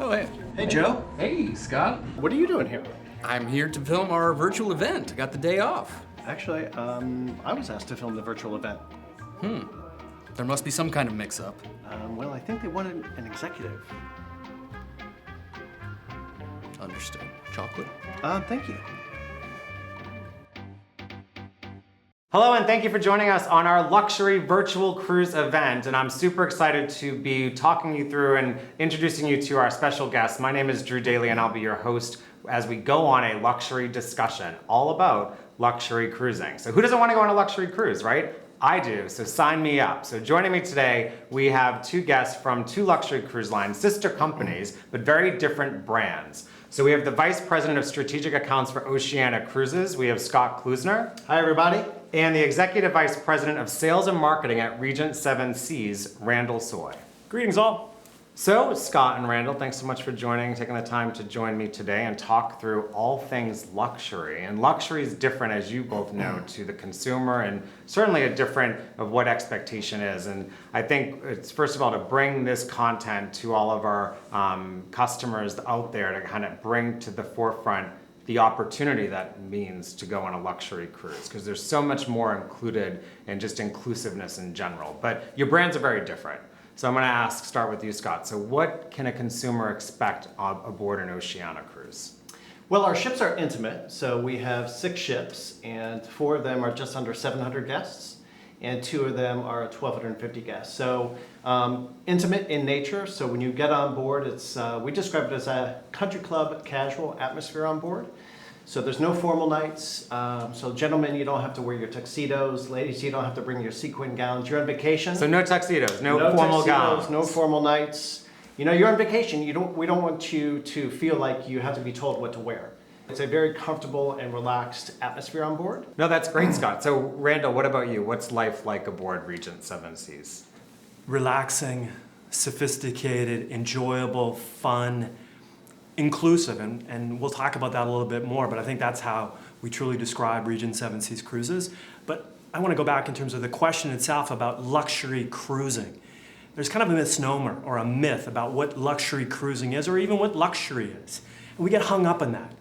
Oh, hey. Hey, Joe. Hey, Scott. What are you doing here? I'm here to film our virtual event. I got the day off. Actually, I was asked to film the virtual event. There must be some kind of mix-up. Well, I think they wanted an executive. Understood. Chocolate? Thank you. Hello and thank you for joining us on our luxury virtual cruise event. And I'm super excited to be talking you through and introducing you to our special guest. My name is Drew Daly and I'll be your host as we go on a luxury discussion all about luxury cruising. So who doesn't want to go on a luxury cruise, right? I do, so sign me up. So joining me today, we have two guests from two luxury cruise lines, sister companies, but very different brands. So we have the Vice President of Strategic Accounts for Oceana Cruises. We have Scott Klusner. Hi, everybody. And the Executive Vice President of Sales and Marketing at Regent Seven Seas, Randall Soy. Greetings all. So Scott and Randall, thanks so much for taking the time to join me today and talk through all things luxury. And luxury is different, as you both know, to the consumer, and certainly a different of what expectation is. And I think it's, first of all, to bring this content to all of our customers out there to kind of bring to the forefront the opportunity that means to go on a luxury cruise, because there's so much more included in just inclusiveness in general. But your brands are very different. So I'm going to start with you, Scott. So what can a consumer expect aboard an Oceana cruise? Well, our ships are intimate, so we have 6 ships, and 4 of them are just under 700 guests, and 2 of them are 1,250 guests. So intimate in nature, so when you get on board, it's we describe it as a country club casual atmosphere on board. So there's no formal nights. So gentlemen, you don't have to wear your tuxedos. Ladies, you don't have to bring your sequin gowns. You're on vacation. So no tuxedos, no formal gowns. No formal nights. You know, you're on vacation. We don't want you to feel like you have to be told what to wear. It's a very comfortable and relaxed atmosphere on board. No, that's great, Scott. So Randall, what about you? What's life like aboard Regent Seven Seas? Relaxing, sophisticated, enjoyable, fun, inclusive, and we'll talk about that a little bit more, but I think that's how we truly describe Regent Seven Seas cruises. But I want to go back in terms of the question itself about luxury cruising. There's kind of a misnomer or a myth about what luxury cruising is, or even what luxury is. And we get hung up on that.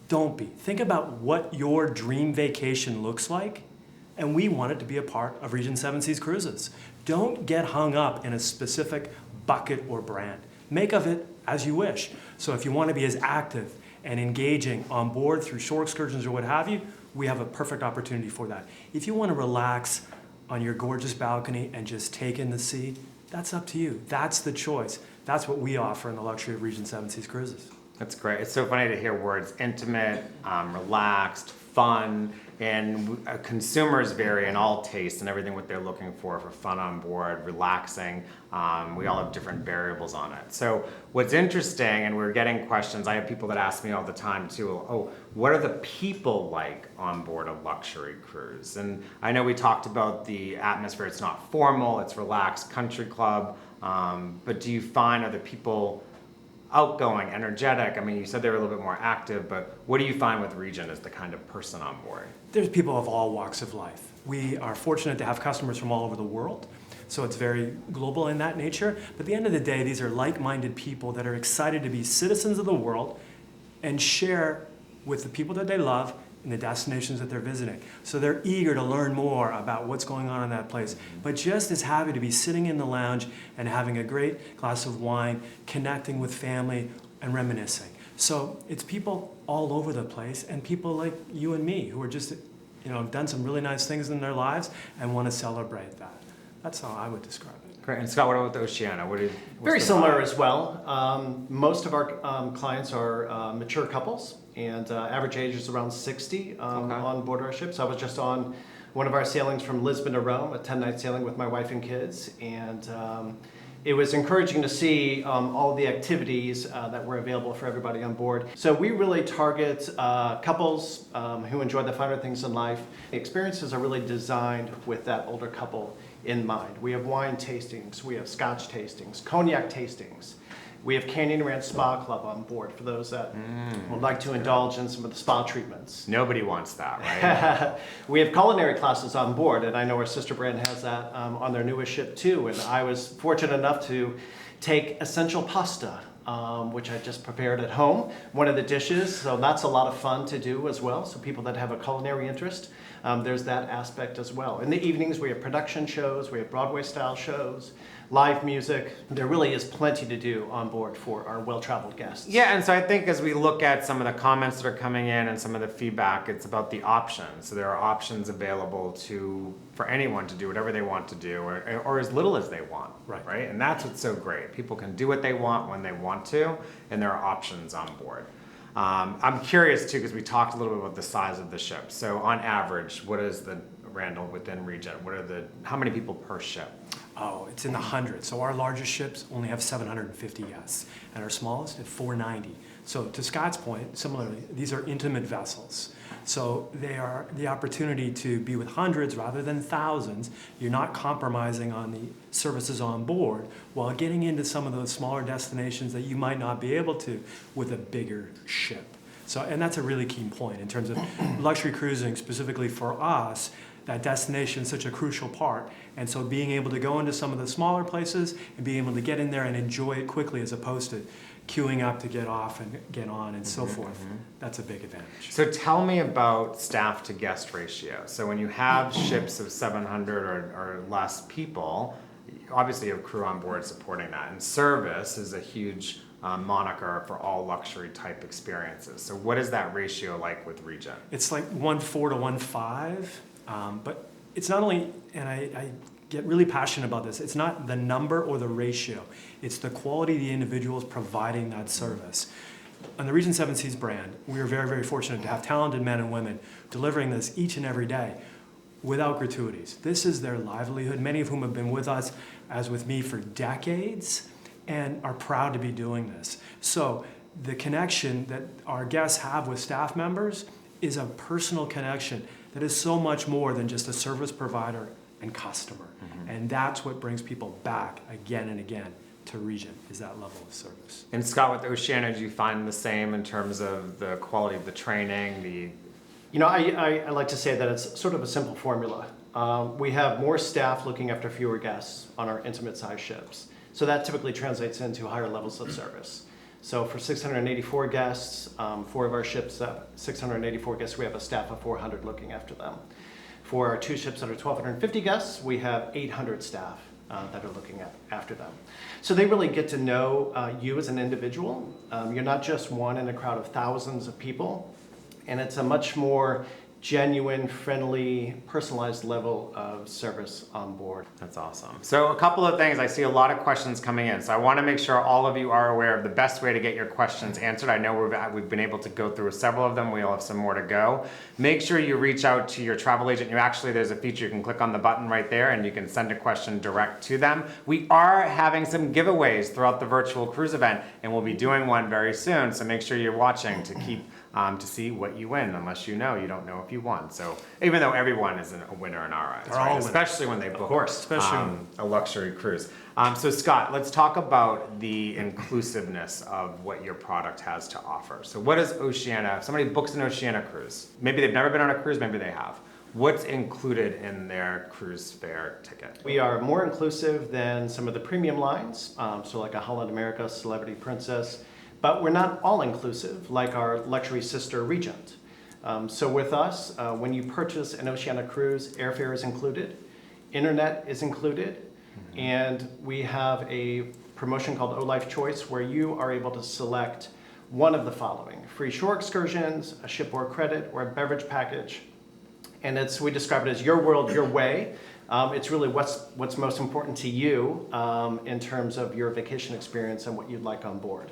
Don't be. Think about what your dream vacation looks like, and we want it to be a part of Regent Seven Seas cruises. Don't get hung up in a specific bucket or brand. Make of it as you wish. So if you want to be as active and engaging on board through shore excursions or what have you, we have a perfect opportunity for that. If you want to relax on your gorgeous balcony and just take in the sea, that's up to you. That's the choice. That's what we offer in the luxury of Regent Seven Seas cruises. That's great. It's so funny to hear words intimate, relaxed, fun, and consumers vary in all tastes and everything what they're looking for fun on board, relaxing. We all have different variables on it. So what's interesting, and we're getting questions, I have people that ask me all the time too, oh, what are the people like on board a luxury cruise? And I know we talked about the atmosphere. It's not formal, it's relaxed, country club, but do you find other people outgoing, energetic? I mean, you said they were a little bit more active, but what do you find with Regent as the kind of person on board? There's people of all walks of life. We are fortunate to have customers from all over the world, so it's very global in that nature. But at the end of the day, these are like-minded people that are excited to be citizens of the world and share with the people that they love and the destinations that they're visiting. So they're eager to learn more about what's going on in that place, but just as happy to be sitting in the lounge and having a great glass of wine, connecting with family and reminiscing. So it's people all over the place, and people like you and me who are just, done some really nice things in their lives and want to celebrate that. That's how I would describe it. Great. And Scott, what about the Oceana? Very similar as well. Most of our clients are mature couples, and average age is around 60 on board our ships. I was just on one of our sailings from Lisbon to Rome, a 10-night sailing with my wife and kids, and it was encouraging to see all the activities that were available for everybody on board. So we really target couples who enjoy the finer things in life. The experiences are really designed with that older couple in mind. We have wine tastings, we have scotch tastings, cognac tastings. We have Canyon Ranch Spa Club on board for those that would like to indulge in some of the spa treatments. Nobody wants that, right? We have culinary classes on board, and I know our sister brand has that on their newest ship too. And I was fortunate enough to take essential pasta which I just prepared at home. One of the dishes, so that's a lot of fun to do as well. So people that have a culinary interest, there's that aspect as well. In the evenings, we have production shows, we have Broadway-style shows, live music. There really is plenty to do on board for our well-traveled guests. Yeah, and so I think as we look at some of the comments that are coming in and some of the feedback, it's about the options. So there are options available for anyone to do whatever they want to do, or as little as they want, right? And that's what's so great. People can do what they want when they want to, and there are options on board. I'm curious too, because we talked a little bit about the size of the ship. So on average, what is the Randall within Regent? How many people per ship? Oh, it's in the hundreds. So our largest ships only have 750 guests, and our smallest at 490. So to Scott's point, similarly, these are intimate vessels. So they are the opportunity to be with hundreds rather than thousands. You're not compromising on the services on board while getting into some of those smaller destinations that you might not be able to with a bigger ship. So, and that's a really key point in terms of luxury cruising, specifically for us. That destination is such a crucial part. And so being able to go into some of the smaller places and being able to get in there and enjoy it quickly as opposed to queuing up to get off and get on and so forth, that's a big advantage. So tell me about staff to guest ratio. So when you have ships of 700 or less people, obviously you have crew on board supporting that. And service is a huge moniker for all luxury type experiences. So what is that ratio like with Regent? It's like 1.4 to 1.5. But it's not only, and I get really passionate about this, it's not the number or the ratio. It's the quality of the individuals providing that service. On the Regent Seven Seas brand, we are very, very fortunate to have talented men and women delivering this each and every day without gratuities. This is their livelihood, many of whom have been with us, as with me, for decades and are proud to be doing this. So the connection that our guests have with staff members is a personal connection that is so much more than just a service provider and customer. And that's what brings people back again and again to Regent, is that level of service. And Scott, with Oceana, do you find the same in terms of the quality of the training, You know, I like to say that it's sort of a simple formula. We have more staff looking after fewer guests on our intimate size ships. So that typically translates into higher levels of service. So for 684 guests, 4 of our ships have 684 guests, we have a staff of 400 looking after them. For our 2 ships that are 1,250 guests, we have 800 staff that are looking after them. So they really get to know you as an individual. You're not just one in a crowd of thousands of people, and it's a much more genuine, friendly, personalized level of service on board. That's awesome. So a couple of things, I see a lot of questions coming in. So I want to make sure all of you are aware of the best way to get your questions answered. I know we've been able to go through several of them. We'll have some more to go. Make sure you reach out to your travel agent. There's a feature, you can click on the button right there and you can send a question direct to them. We are having some giveaways throughout the virtual cruise event, and we'll be doing one very soon. So make sure you're watching to keep to see what you win, unless you don't know if you won. So even though everyone is a winner in our eyes, right? Especially when they book a luxury cruise. So Scott, let's talk about the inclusiveness of what your product has to offer. So what is Oceana? If somebody books an Oceana cruise, maybe they've never been on a cruise, maybe they have. What's included in their cruise fare ticket? We are more inclusive than some of the premium lines, so like a Holland America, Celebrity Princess, but we're not all inclusive like our luxury sister Regent. So with us, when you purchase an Oceana cruise, airfare is included, internet is included, and we have a promotion called O-Life Choice where you are able to select one of the following: free shore excursions, a shipboard credit, or a beverage package. And we describe it as your world, your way. It's really what's most important to you in terms of your vacation experience and what you'd like on board.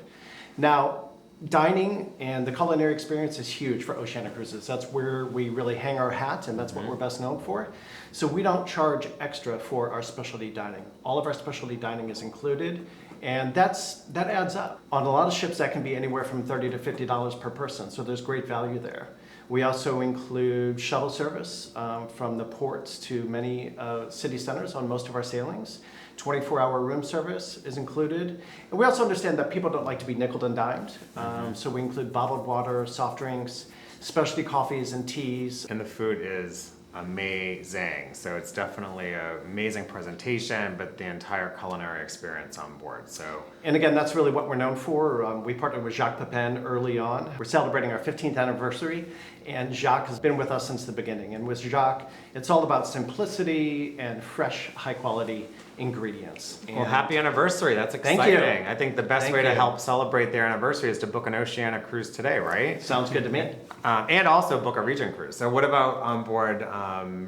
Now, dining and the culinary experience is huge for Oceana Cruises. That's where we really hang our hat, and that's what we're best known for. So we don't charge extra for our specialty dining. All of our specialty dining is included, and that adds up. On a lot of ships, that can be anywhere from $30 to $50 per person, so there's great value there. We also include shuttle service from the ports to many city centers on most of our sailings. 24-hour room service is included. And we also understand that people don't like to be nickeled and dimed. So we include bottled water, soft drinks, specialty coffees and teas. And the food is amazing. So it's definitely an amazing presentation, but the entire culinary experience on board. So, And again, that's really what we're known for. We partnered with Jacques Pepin early on. We're celebrating our 15th anniversary, and Jacques has been with us since the beginning. And with Jacques, it's all about simplicity and fresh, high-quality ingredients. well, happy anniversary. That's Thank exciting. you. I think the best Thank way to you. help celebrate their anniversary is to book an Oceana cruise today, right? Sounds good to me. And also book a Regent cruise. So what about on board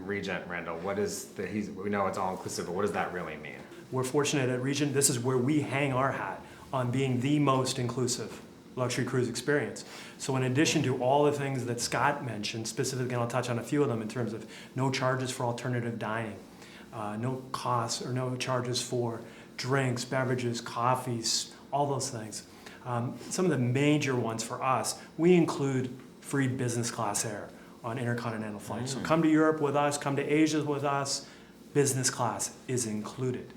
Regent, Randall? What is we know it's all inclusive, but what does that really mean? We're fortunate at Regent, this is where we hang our hat on being the most inclusive luxury cruise experience. So in addition to all the things that Scott mentioned, specifically, and I'll touch on a few of them in terms of no charges for alternative dining, no costs or no charges for drinks, beverages, coffees, all those things. Some of the major ones for us, we include free business class air on intercontinental flights. So come to Europe with us, come to Asia with us, business class is included.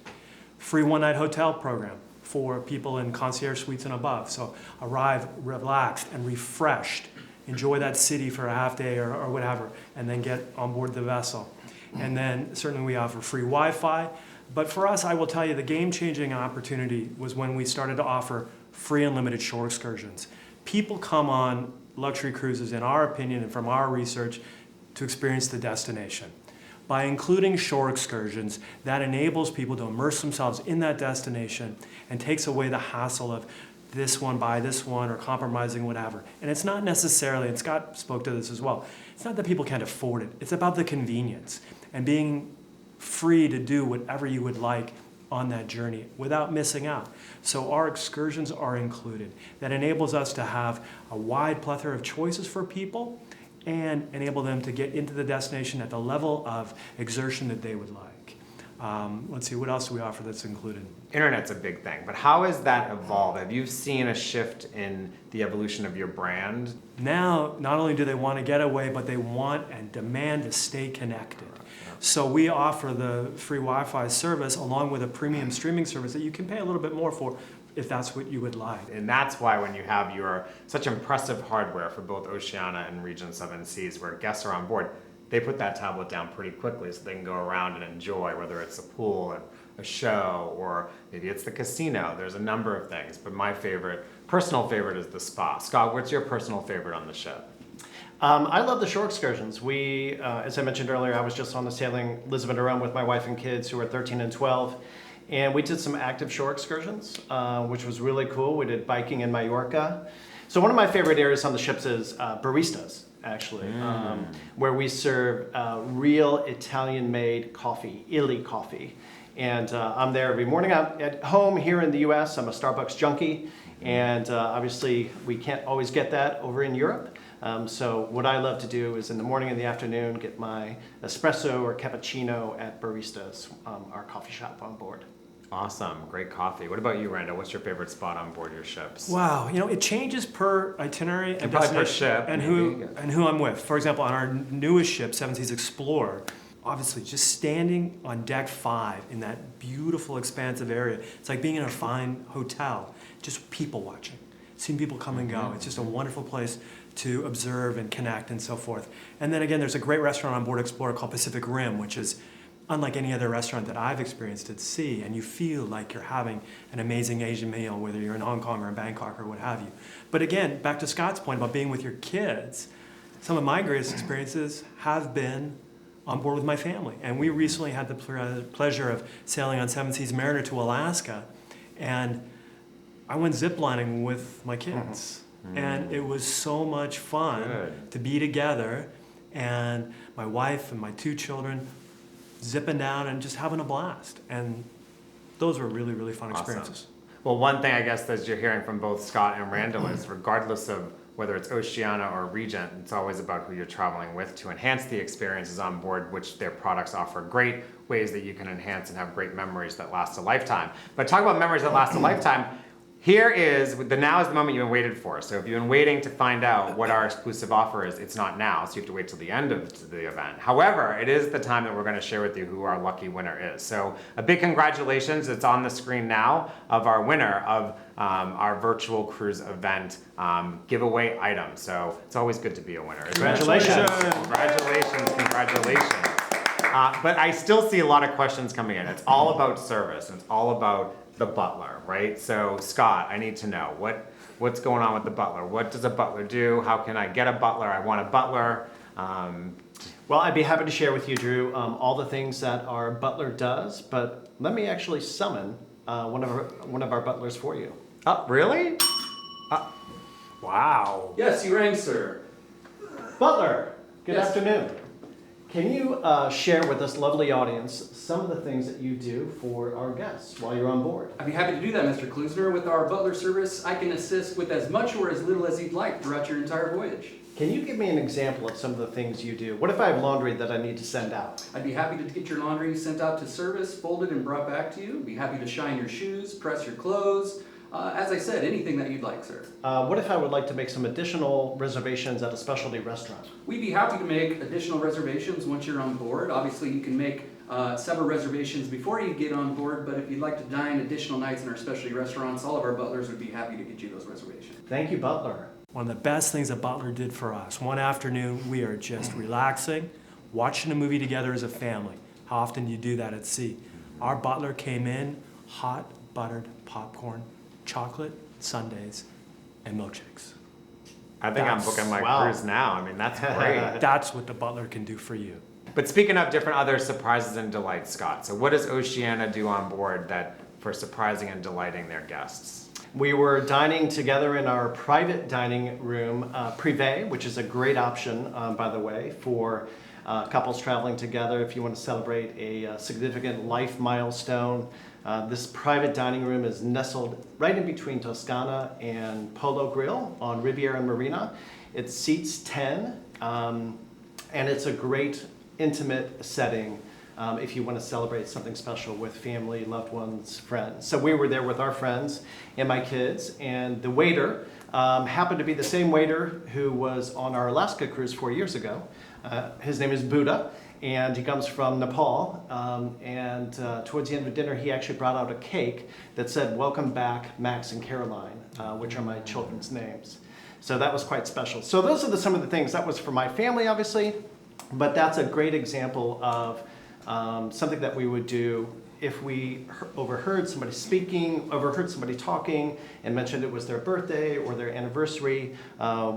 Free one-night hotel program for people in concierge suites and above. So arrive relaxed and refreshed, enjoy that city for a half day or whatever, and then get on board the vessel. And then certainly we offer free Wi-Fi. But for us, I will tell you, the game-changing opportunity was when we started to offer free unlimited shore excursions. People come on luxury cruises, in our opinion and from our research, to experience the destination. By including shore excursions, that enables people to immerse themselves in that destination and takes away the hassle of this one, buy this one, or compromising whatever. And it's not necessarily, and Scott spoke to this as well, it's not that people can't afford it. It's about the convenience and being free to do whatever you would like on that journey without missing out. So our excursions are included. That enables us to have a wide plethora of choices for people and enable them to get into the destination at the level of exertion that they would like. Let's see, what else do we offer that's included? Internet's a big thing, but how has that evolved? Have you seen a shift in the evolution of your brand? Now, not only do they want to get away, but they want and demand to stay connected. So we offer the free Wi-Fi service along with a premium streaming service that you can pay a little bit more for if that's what you would like. And that's why when you have your such impressive hardware for both Oceana and Regent Seven Seas, where guests are on board, they put that tablet down pretty quickly so they can go around and enjoy, whether it's a pool, a show, or maybe it's the casino. There's a number of things, but my personal favorite is the spa. Scott, what's your personal favorite on the ship? I love the shore excursions. We, as I mentioned earlier, I was just on the sailing Lisbon to Rome with my wife and kids who are 13 and 12. And we did some active shore excursions, which was really cool. We did biking in Mallorca. So one of my favorite areas on the ships is baristas, actually, where we serve real Italian-made coffee, illy coffee. And I'm there every morning. I'm at home here in the US. I'm a Starbucks junkie. And obviously, we can't always get that over in Europe. So what I love to do is in the morning and the afternoon, get my espresso or cappuccino at Baristas, our coffee shop on board. Awesome, great coffee. What about you, Randall? What's your favorite spot on board your ships? Wow, it changes per itinerary and probably per destination ship, and who I'm with. For example, on our newest ship, Seven Seas Explorer, obviously just standing on deck 5 in that beautiful expansive area, it's like being in a fine hotel, just people watching, seeing people come and go. It's just a wonderful place to observe and connect and so forth. And then again, there's a great restaurant on board Explorer called Pacific Rim, which is unlike any other restaurant that I've experienced at sea, and you feel like you're having an amazing Asian meal, whether you're in Hong Kong or in Bangkok or what have you. But again, back to Scott's point about being with your kids, some of my greatest experiences have been on board with my family. And we recently had the pleasure of sailing on Seven Seas Mariner to Alaska, and I went ziplining with my kids. And it was so much fun to be together, and my wife and my 2 children zipping down and just having a blast. And those were really, really fun experiences. Well, one thing I guess that you're hearing from both Scott and Randall is regardless of whether it's Oceana or Regent, it's always about who you're traveling with to enhance the experiences on board, which their products offer great ways that you can enhance and have great memories that last a lifetime. But talk about memories that last a lifetime. Here is, now is the moment you've been waited for. So if you've been waiting to find out what our exclusive offer is, it's not now, so you have to wait till the end of the event. However, it is the time that we're gonna share with you who our lucky winner is. So a big congratulations, it's on the screen now, of our winner of our virtual cruise event giveaway item. So it's always good to be a winner. Congratulations. Congratulations. But I still see a lot of questions coming in. It's all about service, and it's all about the butler, right? So Scott, I need to know what's going on with the butler. What does a butler do? How can I get a butler? I want a butler. Well, I'd be happy to share with you, Drew, all the things that our butler does, but let me actually summon one of our butlers for you. Oh, really? Wow. Yes, you rang, sir. Butler, good Yes. afternoon. Can you share with this lovely audience some of the things that you do for our guests while you're on board? I'd be happy to do that, Mr. Klusner. With our butler service, I can assist with as much or as little as you'd like throughout your entire voyage. Can you give me an example of some of the things you do? What if I have laundry that I need to send out? I'd be happy to get your laundry sent out to service, folded and brought back to you. Be happy to shine your shoes, press your clothes. As I said, anything that you'd like, sir. What if I would like to make some additional reservations at a specialty restaurant? We'd be happy to make additional reservations once you're on board. Obviously, you can make several reservations before you get on board, but if you'd like to dine additional nights in our specialty restaurants, all of our butlers would be happy to get you those reservations. Thank you, Butler. One of the best things a butler did for us. One afternoon, we are just relaxing, watching a movie together as a family. How often do you do that at sea? Our butler came in, hot buttered popcorn, chocolate sundaes, and milkshakes. I think I'm booking my cruise now. I mean, that's great. That's what the butler can do for you. But speaking of different other surprises and delights, Scott, so what does Oceana do on board for surprising and delighting their guests? We were dining together in our private dining room, privé, which is a great option, by the way, for couples traveling together if you want to celebrate a significant life milestone. This private dining room is nestled right in between Toscana and Polo Grill on Riviera Marina. It seats 10, and it's a great intimate setting if you want to celebrate something special with family, loved ones, friends. So we were there with our friends and my kids, and the waiter happened to be the same waiter who was on our Alaska cruise 4 years ago. His name is Buddha, and he comes from Nepal. Towards the end of dinner, he actually brought out a cake that said, "Welcome back, Max and Caroline," which are my children's names. So that was quite special. So those are some of the things. That was for my family, obviously, but that's a great example of something that we would do if we overheard somebody speaking, overheard somebody talking, and mentioned it was their birthday or their anniversary.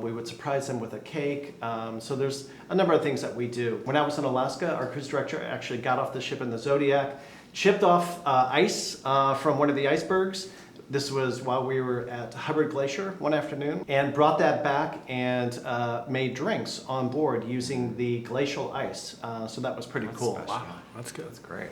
We would surprise them with a cake. So there's a number of things that we do. When I was in Alaska, our cruise director actually got off the ship in the Zodiac, chipped off ice from one of the icebergs. This was while we were at Hubbard Glacier one afternoon, and brought that back and made drinks on board using the glacial ice. So that was pretty cool. Special. Wow, that's good. That's great.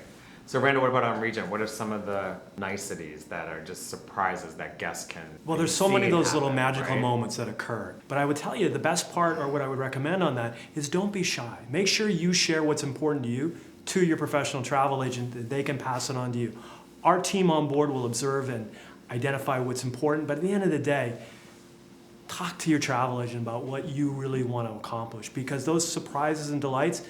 So Randall, what about on Regent? What are some of the niceties that are just surprises that guests can Well, there's so see many of those little happen, magical right? moments that occur. But I would tell you the best part, or what I would recommend on that, is don't be shy. Make sure you share what's important to you to your professional travel agent, that they can pass it on to you. Our team on board will observe and identify what's important, but at the end of the day, talk to your travel agent about what you really want to accomplish, because those surprises and delights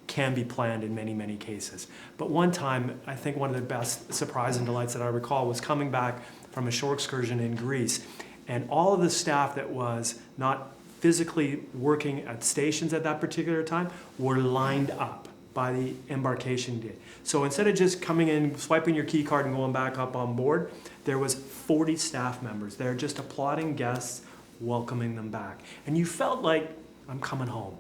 can be planned in many, many cases. But one time, I think one of the best surprise and delights that I recall was coming back from a shore excursion in Greece, and all of the staff that was not physically working at stations at that particular time were lined up by the embarkation gate. So instead of just coming in, swiping your key card and going back up on board, there was 40 staff members there just applauding guests, welcoming them back. And you felt like, I'm coming home.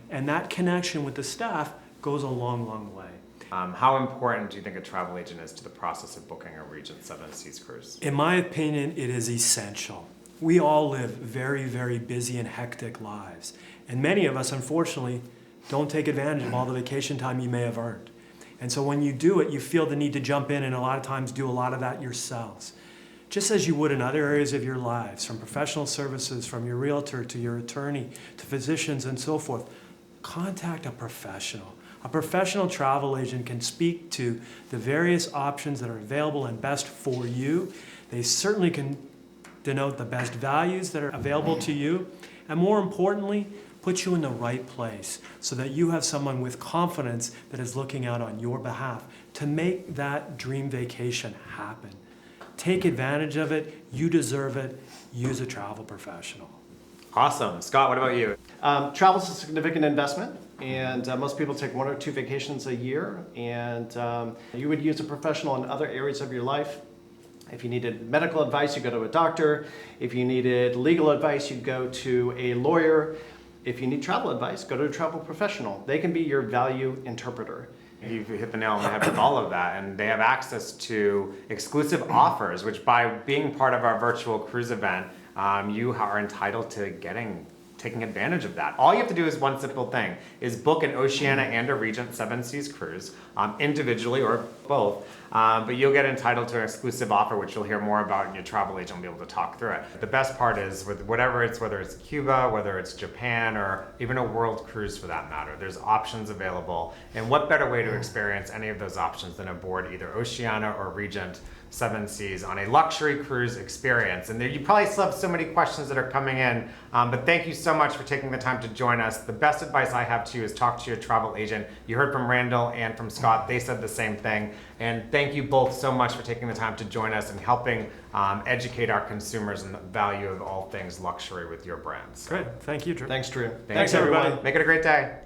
And that connection with the staff goes a long, long way. How important do you think a travel agent is to the process of booking a Regent Seven Seas cruise? In my opinion, it is essential. We all live very, very busy and hectic lives. And many of us, unfortunately, don't take advantage of all the vacation time you may have earned. And so when you do it, you feel the need to jump in and a lot of times do a lot of that yourselves. Just as you would in other areas of your lives, from professional services, from your realtor to your attorney, to physicians and so forth, contact a professional. A professional travel agent can speak to the various options that are available and best for you They certainly can denote the best values that are available to you, and more importantly, put you in the right place so that you have someone with confidence that is looking out on your behalf to make that dream vacation happen. Take advantage of it. You deserve it. Use a travel professional. Awesome. Scott, what about you? Travel is a significant investment, and most people take 1 or 2 vacations a year, and you would use a professional in other areas of your life. If you needed medical advice, you go to a doctor. If you needed legal advice, you go to a lawyer. If you need travel advice, go to a travel professional. They can be your value interpreter. You've hit the nail on the head with all of that, and they have access to exclusive offers, which by being part of our virtual cruise event, you are entitled to taking advantage of that. All you have to do is one simple thing, is book an Oceana and a Regent Seven Seas cruise, individually or both, but you'll get entitled to an exclusive offer, which you'll hear more about, and your travel agent will be able to talk through it. The best part is, with whether it's Cuba, whether it's Japan, or even a world cruise for that matter, there's options available, and what better way to experience any of those options than aboard either Oceana or Regent Seven Seas on a luxury cruise experience. And there, you probably still have so many questions that are coming in, but thank you so much for taking the time to join us. The best advice I have to you is talk to your travel agent. You heard from Randall and from Scott. They said the same thing. And thank you both so much for taking the time to join us and helping educate our consumers on the value of all things luxury with your brands. Great. Thank you, Drew. Thanks, Drew. Thanks, everyone. Make it a great day.